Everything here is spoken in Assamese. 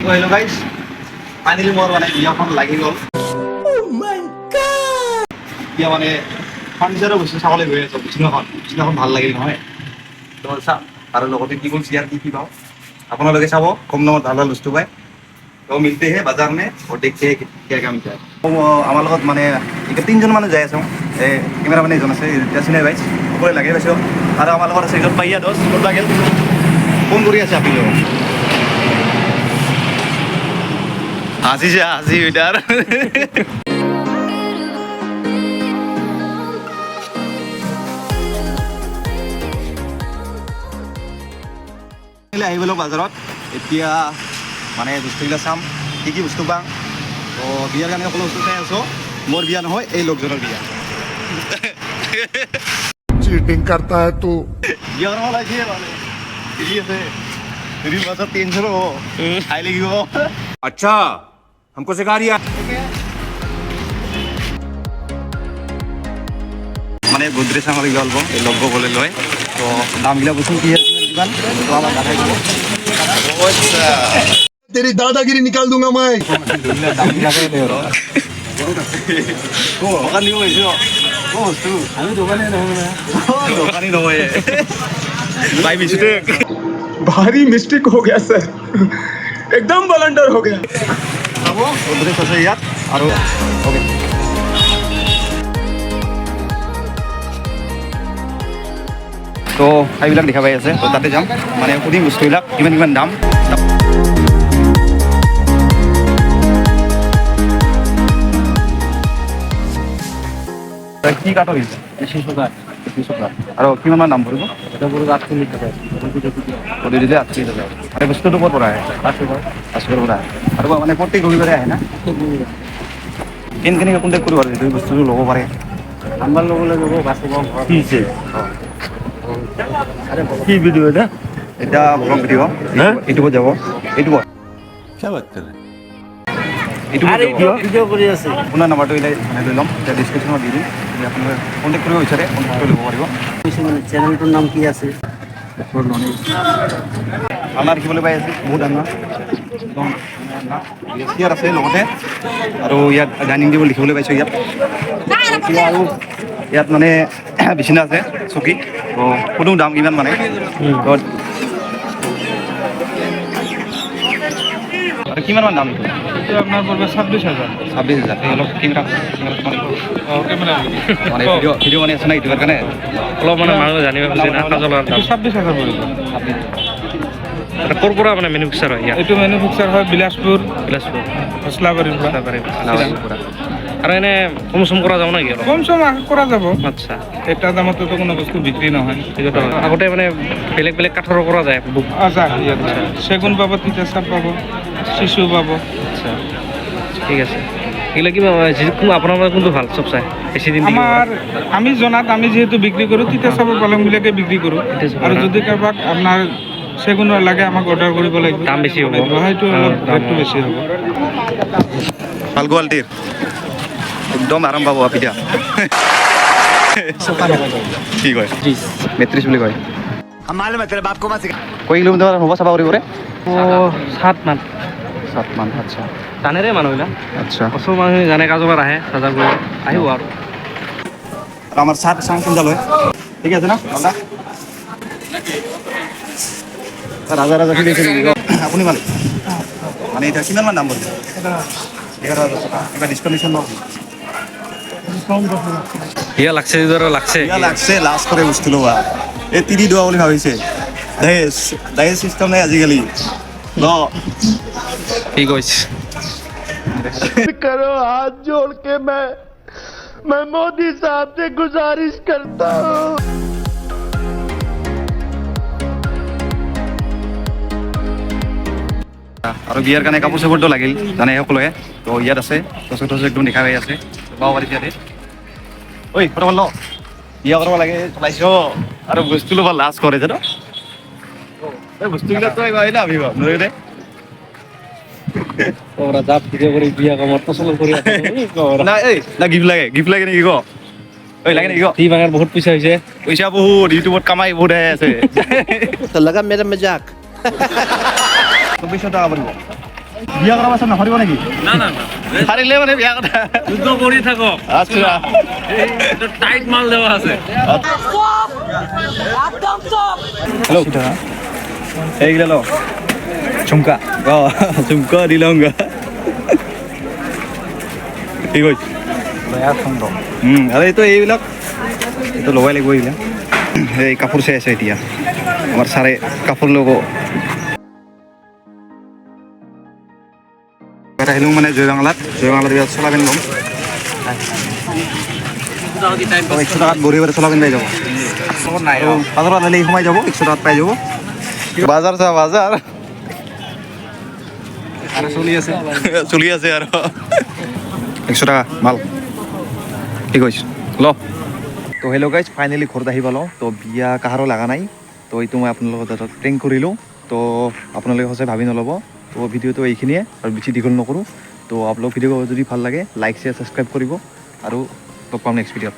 hello guys. Finally more মানে বিয়াখন লাগি গ'ল। Oh my god. বিয়া মানে ফাৰ্নিচাৰৰ বস্তু চাবলৈ গৈ আছো। বিছনাখন ভাল লাগিল নহয়। তো চা আৰু লগতে কি বল চেয়াৰ কি পাও। আপোনালোকে চাব কম দামত ভাল ভাল বস্তু পায়। তো মিলতে হে বাজাৰ মে और देखते हैं क्या क्या मिलता है। আমাৰ লগত মানে এতিয়া তিনজন মানুহ যাই আছো। কেমেৰা মানে এজন আছে চিনাই পাইছ সকলোৱে লাগি পাইছো আৰু আমাৰ লগত আছে এজন পাইয়া দছ ক'ৰবা গেল ফোন কৰি আছে আপুনি আজি বেটাৰ আহিব বাজাৰত এতিয়া মানে বস্তুবিলাক চাম কি কি বস্তু পাম তো বিয়াৰ কাৰণে সকলো বস্তু চাই আছো মোৰ বিয়া নহয় এই লোকজনৰ বিয়া चीटिंग करता है तू বিয়া কৰিব লাগিছে মানে ঠিক আছে तेरी बात टेंशन हो खाई लेगी वो अच्छा हमको सिखा रिया মানে গোদরেজ আমার গল্প এই লগ্ন বলে লয় তো দামগুলা বলছেন কি দিবান তো আমার দেখাই দিব আচ্ছা तेरी दादागिरी निकाल दूंगा मैं দামগুলা করে দেও ও ওখানে নিও এসো ও তু আমি দোকানে নয় না দোকানে নয় ভাই মিস্টেক भारी मिस्टेक हो गया सर एकदम बलंडर हो गया খাবো গোদরেজ আছে ইয়াত আৰু ওকে তো এইবিলাক দেখা পাই আছে তো তাতে যাম মানে সুধিম বস্তুবিলাক কিমান কিমান দাম কি কাঠ হৈছে 300 আৰু কিমান মান দাম পৰিব এটা পৰিব 48 টকা দিলে 48 টকা আৰু বস্তুটো ক'ৰ পৰা আহে আশীৰ পৰা আৰু মানে প্ৰত্যেক ৰবিবাৰে আহে না কেনেকৈ কণ্টেক্ট কৰিব পাৰে যদি বস্তুটো ল'ব পাৰে আমাৰ ল'বলৈ যাব বাচিব কি হৈছে কি ভিডিও এটা ব্লগ ভিডিও ইউটিউবত যাব ইউটিউবত क्या बात कर रहे ভিডিও কৰি আছে আপোনাৰ নাম্বাৰটো লৈ ল'ম এতিয়া ডিছক্ৰিপশ্যনত দি দিম যদি আপোনালোকে কণ্টেক্ট কৰিব বিচাৰে কণ্টেক্ট কৰি ল'ব পাৰিব চেনেলটোৰ নাম কি আছে আমাৰ দেখিবলৈ পাই আছে বহুত ডাঙৰ একদম ইয়াত আছে লগতে আৰু ইয়াত ডাইনিং টেবুল দেখিবলৈ পাইছোঁ ইয়াত আৰু ইয়াত মানে বিচনা আছে চকী তো কোনো দাম কিমান মানে আৰু কিমান মান দাম আপনাৰ পড়বে 26,000 26,000 এই অলপ কেমেৰা ক্যামেৰা মানে ভিডিও মানে আছে না ইউটিউবৰ কাৰণে অলপ মানে মানুহ জানিব খুঁজে না কাজলৰ দাম 26,000 পড়বে এটা কৰপৰা মানে ম্যানুফ্যাকচাৰ হয় এইটো ম্যানুফ্যাকচাৰ হয় বিলাসপুৰ ফসলাবাৰীৰ পৰা আৰু এনে কম চম কৰা যাব নেকি কম চম কৰা যাব আচ্ছা এটা দামতো তো কোনো বস্তু বিক্ৰী নহয় আগতে মানে বেলেগ বেলেগ কাঠৰ কৰা যায় আচ্ছা সেগুন পাব তিতা চাপ পাব শিশু পাব আচ্ছা ঠিক আছে এগুলো কি যিকোনো আপোনাৰ মানে কোনটো ভাল চব চাই বেছি দিন আমাৰ আমি জনাত আমি যেহেতু বিক্ৰী কৰোঁ তিতা চাপৰ পালংবিলাকে বিক্ৰী কৰোঁ আৰু যদি কাৰোবাক আপোনাৰ সেগুনৰ লাগে আমাক অৰ্ডাৰ কৰিব লাগিব দাম বেছি হ'ব হয়তো অলপ ৰেটটো বেছি হ'ব ভাল কোৱালিটিৰ একদম আৰাম পাব পিঠা কি কয় 33 বুলি কয় কৈ কিলোমিটাৰ হ'ব চাফা কৰিব ৰে 7 মান আচ্ছা জানেৰে মানুহবিলাক আচ্ছা ওচৰ মানুহ জানে কাজৰ আহে চাজাৰ কৰি আহিব আৰু আমাৰ চাহ চাং চিন্তা লয় ঠিক আছে না ৰাজা কি দেখিছে নেকি আপুনি মালিক মানে এতিয়া কিমান মান দাম পৰিব 11,000 টকা কিবা ডিছকাউণ্ট লওক ইয়া লাগছে লাগছে ইয়া লাগছে লাষ্ট করে বস্তু লোৱা এই তিৰি দোৱা বুলি ভাবিছে দাহেজ চিষ্টেম নাই আজিকালি ন কি কৈছে करो हाथ जोड़ के मैं मोदी साहब से गुजारिश करता हूँ আৰু বিয়াৰ কাৰণে কাপোৰ চাপোৰটো লাগিল জানে সকলোৱে তো ইয়াত আছে তচক একদম দেখা পাই আছে পাব পাৰি ইয়াতে ঐ ফটো ভাল বিয়া কৰিব লাগে চলাইছ আৰু বস্তু ল'ব লাজ কৰে যে এই বস্তুবিলাকতো আহিবা আহিলে ভাবিব নৰে ওরা জাত ভিডিও করে বিয়া কামত পছন্দ করে না এই না গিফট লাগে নেকি ক ঐ লাগে নেকি ক টি বাঙার বহুত পয়সা হয়েছে পইচা বহুত ইউটিউবত কামাই বহুত আহি আছে तो लगा मेरा मजाक 2400 টাকা পৰিব বিয়া কৰাৰ পাছত নকৰিব নেকি না না না পাৰিলে মানে বিয়া কথা যুদ্ধ কৰি থাকক আচ্ছা এইটো টাইট মাল দেওয়া আছে হেল্ল' এইগিলা ল ঝুমকা ঝুমকা দিলংগা ঠিক আছে আৰু এইটো এইবিলাক এইটো লগাই লাগিব এইবিলাক এই কাপোৰ চাই আছে এতিয়া আমাৰ ছাৰে কাপোৰ ল'ব আহিলোঁ মানে জয়বাংলাত ইয়াত চলা পিন্ধি ল'ম 100 টাকাত বহি বহি চলা পিন্ধাই যাব বাজাৰত আহিলে সোমাই যাব 100 টাকাত পাই যাব বাজাৰ চা বাজাৰ আৰু চলি আছে আৰু 100 টাকা মাল ঠিক আছে ল তো হেল্ল' গাইজ ফাইনেলি ঘৰত আহি পালোঁ তো বিয়া কাহাৰো লগা নাই তো এইটো মই আপোনালোকৰ তাত প্ৰেংক কৰিলোঁ তো আপোনালোকে সঁচাই ভাবি নল'ব তো ভিডিঅ'টো এইখিনিয়ে আৰু বেছি দীঘল নকৰোঁ তো আপোনালোক ভিডিঅ' যদি ভাল লাগে লাইক শ্বেয়াৰ ছাবস্ক্ৰাইব কৰিব আৰু লগ পাম নেক্সট ভিডিঅ'ত